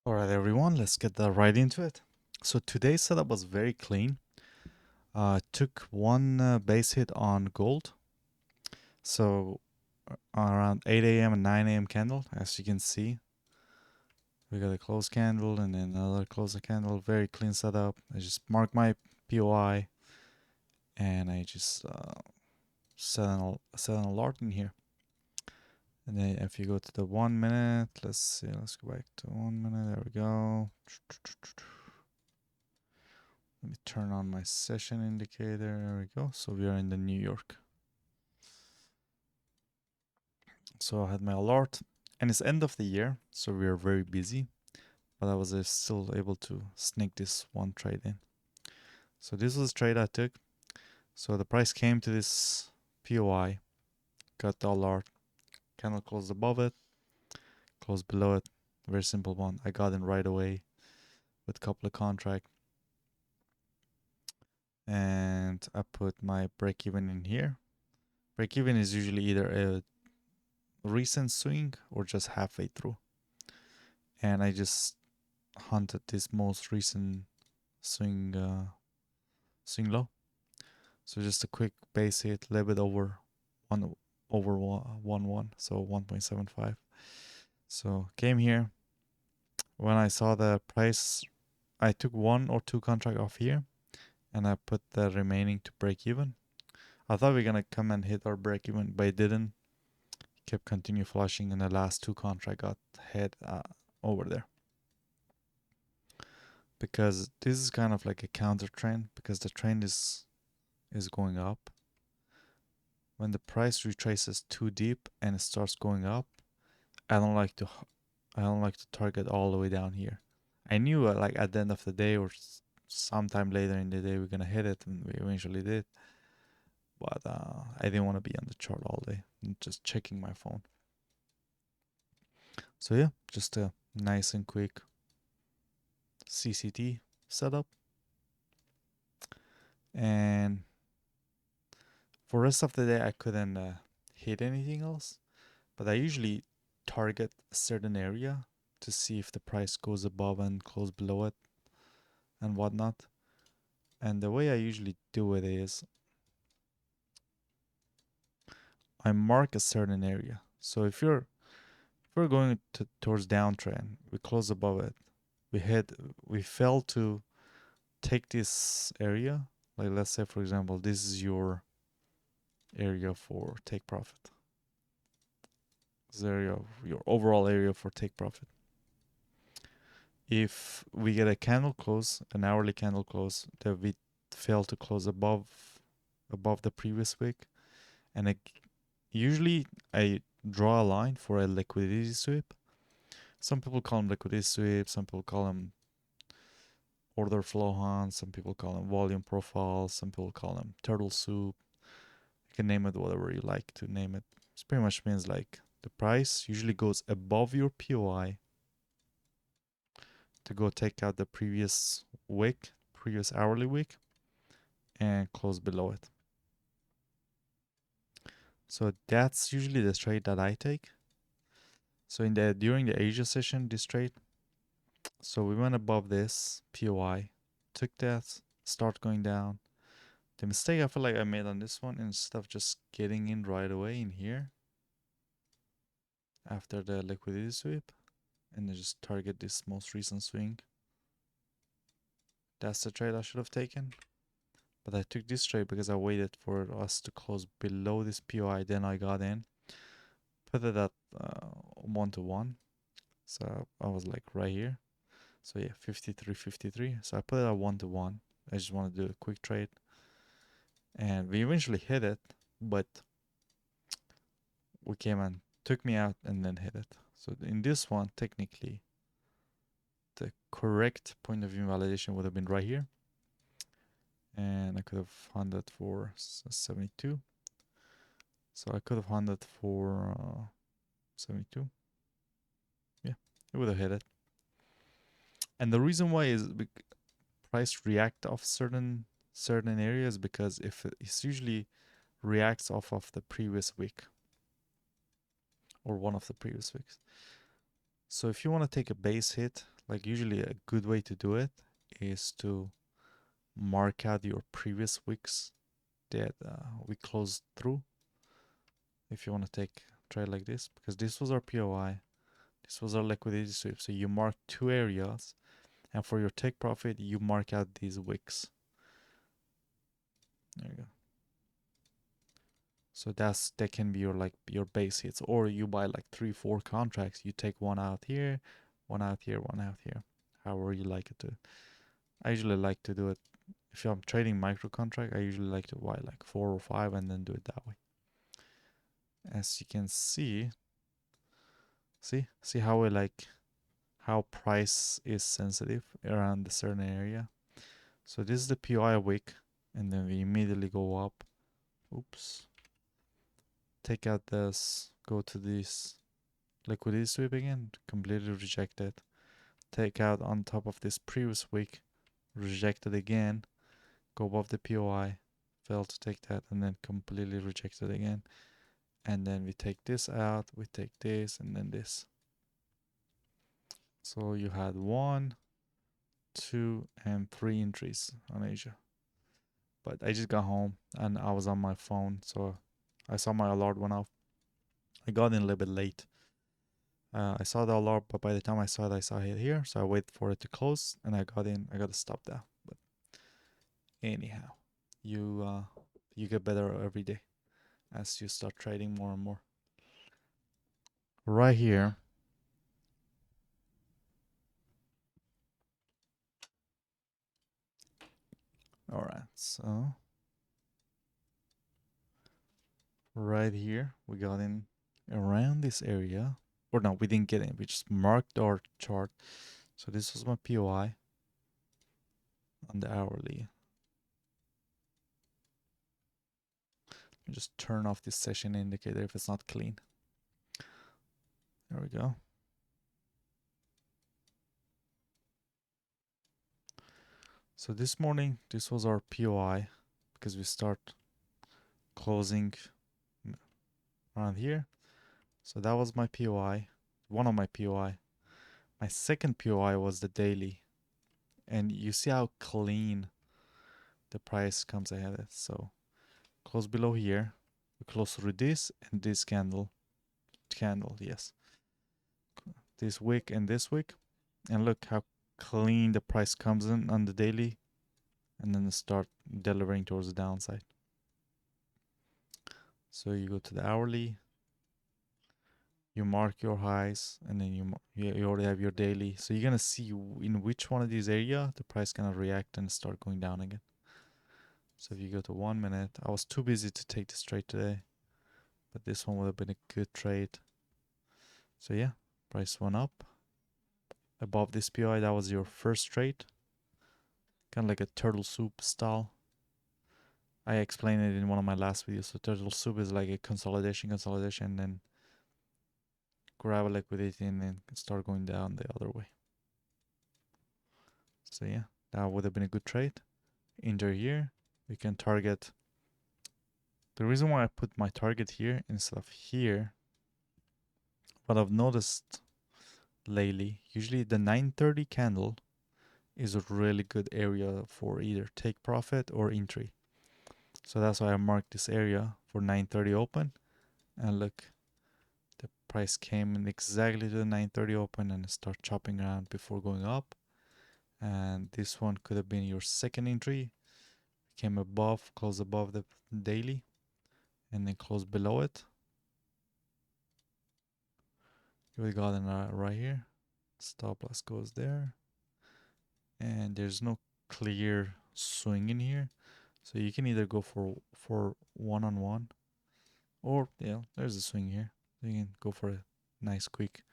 All right, everyone, let's get right into it. So today's setup was very clean. Took one base hit on gold. So around 8 a.m. and 9 a.m. candle, as you can see, we got a close candle and then another close candle. Very clean setup. I just mark my POI and I just set an alert in here. And then if you go to the 1 minute, let's see, let's go back to 1 minute. There we go. Let me turn on my session indicator. There we go. So we are in the New York. So I had my alert, and it's end of the year, so we are very busy. But I was still able to sneak this one trade in. So this was a trade I took. So the price came to this POI, got the alert, candle closed above it, closed below it. Very simple one. I got in right away with a couple of contract, and I put my break even in here. Break even is usually either a recent swing or just halfway through. And I just hunted this most recent swing swing low. So just a quick base hit, a little bit over one, so 1.75. So came here. When I saw the price, I took one or two contract off here, and I put the remaining to break even. I thought we are gonna come and hit our break even, but it didn't. Kept continue flushing, and the last two contract got hit over there. Because this is kind of like a counter trend, because the trend is going up. When the price retraces too deep and it starts going up, I don't like to target all the way down here. I knew like at the end of the day or sometime later in the day we're gonna hit it, and we eventually did. But I didn't want to be on the chart all day and just checking my phone. So yeah, just a nice and quick CCT setup. And for rest of the day I couldn't hit anything else, but I usually target a certain area to see if the price goes above and close below it and whatnot. And the way I usually do it is I mark a certain area. So if we're going towards downtrend, we close above it, we fail to take this area. Like let's say for example, this is your area for take profit. This area, your overall area for take profit. If we get a candle close, an hourly candle close, that we fail to close above the previous wick, and usually I draw a line for a liquidity sweep. Some people call them liquidity sweep, some people call them order flow hunt, some people call them volume profiles, some people call them turtle soup. You can name it whatever you like to name it. It pretty much means like the price usually goes above your POI to go take out the previous wick, previous hourly wick, and close below it. So that's usually the trade that I take. So during the Asia session, this trade, so we went above this POI, took that, start going down. The mistake I feel like I made on this one, instead of just getting in right away in here after the liquidity sweep, and then just target this most recent swing. That's the trade I should have taken. But I took this trade because I waited for us to close below this POI, then I got in. Put it at 1-to-1. So I was like right here. So yeah, 53.53. So I put it at 1-to-1. I just want to do a quick trade. And we eventually hit it, but we came and took me out and then hit it. So in this one, technically, the correct point of invalidation would have been right here. And I could have hunted for 72. So I could have hunted for 72. Yeah, it would have hit it. And the reason why is price react off certain areas, because if it usually reacts off of the previous week or one of the previous weeks. So if you want to take a base hit, like usually a good way to do it is to mark out your previous wicks that we closed through. If you want to take a trade like this, because this was our POI, this was our liquidity sweep. So you mark two areas, and for your take profit, you mark out these wicks. There you go. So that can be your base hits, or you buy like 3-4 contracts. You take one out here, one out here, one out here, however you like it to. I usually like to do it if I'm trading micro contract. I usually like to buy like 4 or 5 and then do it that way. As you can see how we like how price is sensitive around a certain area. So this is the POI wick, and then we immediately go up. Oops. Take out this, go to this liquidity sweep again, completely reject it. Take out on top of this previous wick, reject it again, go above the POI, fail to take that, and then completely reject it again. And then we take this out, we take this, and then this. So you had 1, 2, and 3 entries on Asia. But I just got home and I was on my phone, so I saw my alert went off. I got in a little bit late. I saw the alert, but by the time I saw it here, so I waited for it to close, and I got in. I got to stop that. But anyhow, you get better every day as you start trading more and more. Right here, all right. So right here, we got in around this area, or no, we didn't get in. We just marked our chart. So this was my POI on the hourly. Just turn off this session indicator if it's not clean. There we go. So this morning, this was our POI because we start closing around here. So that was my POI, one of my POI. My second POI was the daily. And you see how clean the price comes ahead of it. So close below here. We close through this and this candle, yes. This wick and this wick. And look how clean the price comes in on the daily. And then start delivering towards the downside. So you go to the hourly, you mark your highs, and then you already have your daily. So you're gonna see in which one of these areas the price gonna react and start going down again. So if you go to 1 minute, I was too busy to take this trade today, but this one would have been a good trade. So yeah, price went up above this PI. That was your first trade, kind of like a turtle soup style. I explained it in one of my last videos. So turtle soup is like a consolidation, and then grab a liquidity and then start going down the other way. So yeah, that would have been a good trade. Enter here. We can target. The reason why I put my target here instead of here, what I've noticed lately, usually the 930 candle is a really good area for either take profit or entry. So that's why I marked this area for 930 open. And look, the price came in exactly to the 930 open and start chopping around before going up. And this one could have been your second entry. Came above, close above the daily, and then close below it. We got it right here. Stop loss goes there. And there's no clear swing in here. So you can either go for one-on-one, or yeah, there's a swing here. You can go for a nice quick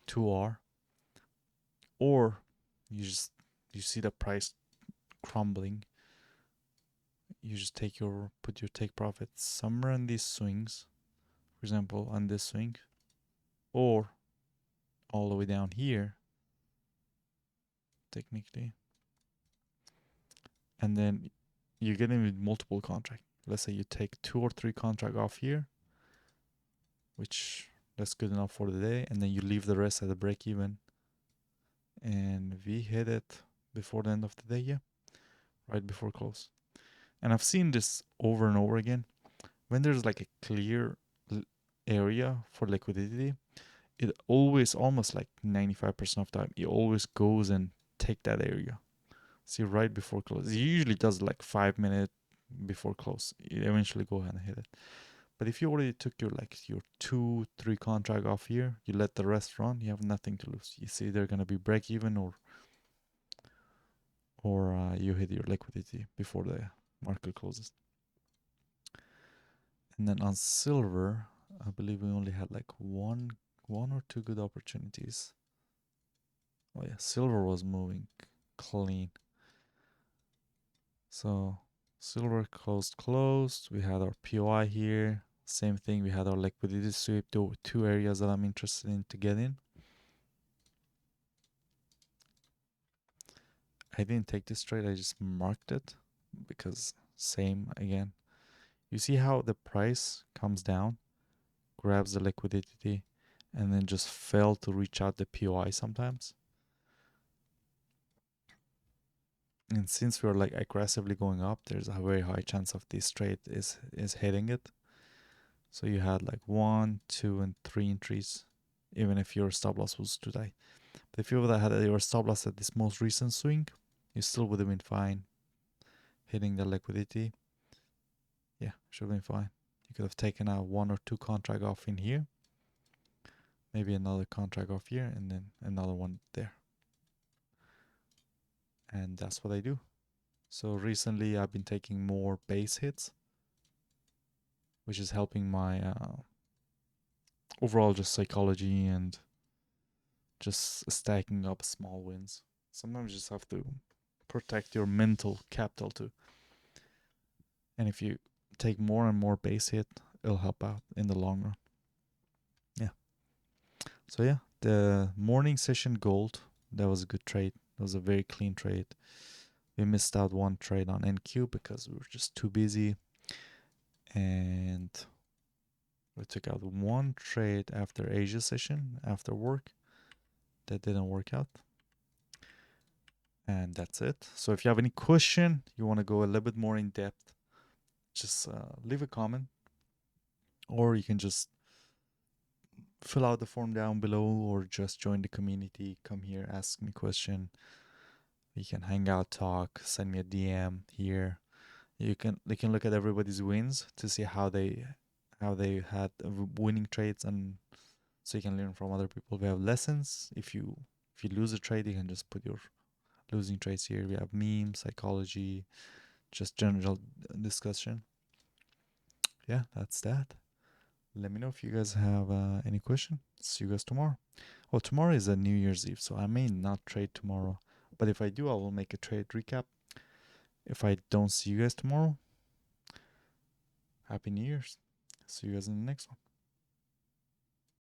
2R, or you see the price crumbling. You just put your take profit somewhere in these swings, for example on this swing, or all the way down here technically, and then you get in with multiple contracts. Let's say you take 2 or 3 contracts off here, which that's good enough for the day, and then you leave the rest at the break even, and we hit it before the end of the day. Yeah, right before close. And I've seen this over and over again. When there's like a clear area for liquidity, it always, almost like 95% of the time, it always goes and take that area. See, right before close. It usually does like 5 minutes before close. It eventually go ahead and hit it. But if you already took your like your 2-3 contract off here, you let the rest run, you have nothing to lose. You see they're gonna be break even, or you hit your liquidity before the market closes. And then on silver, I believe we only had like one or two good opportunities. Oh yeah, silver was moving clean. So silver closed. We had our POI here. Same thing. We had our liquidity sweep. The two areas that I'm interested in to get in. I didn't take this trade. I just marked it because same again. You see how the price comes down, grabs the liquidity, and then just fail to reach out the POI sometimes. And since we're like aggressively going up, there's a very high chance of this trade is hitting it. So you had like 1, 2, and 3 entries, even if your stop loss was today. But if you would have had your stop loss at this most recent swing, you still would have been fine hitting the liquidity. Yeah, should have been fine. You could have taken out 1 or 2 contract off in here, maybe another contract off here, and then another one there. And that's what I do. So recently I've been taking more base hits, which is helping my overall just psychology and just stacking up small wins. Sometimes you just have to protect your mental capital too. And if you take more and more base hit, it'll help out in the long run. Yeah. So yeah, the morning session gold, that was a good trade. That was a very clean trade. We missed out one trade on NQ because we were just too busy. And we took out one trade after Asia session, after work. That didn't work out. And that's it. So if you have any question, you want to go a little bit more in depth, just leave a comment. Or you can just fill out the form down below, or just join the community. Come here, ask me question. We can hang out, talk, send me a DM here. You can look at everybody's wins to see how they had winning trades, and so you can learn from other people. We have lessons. If you lose a trade, you can just put your losing trades here. We have memes, psychology, just general discussion. Yeah, that's that. Let me know if you guys have any question. See you guys tomorrow. Well, tomorrow is a New Year's Eve, so I may not trade tomorrow. But if I do, I will make a trade recap. If I don't see you guys tomorrow, Happy New Year's. See you guys in the next one.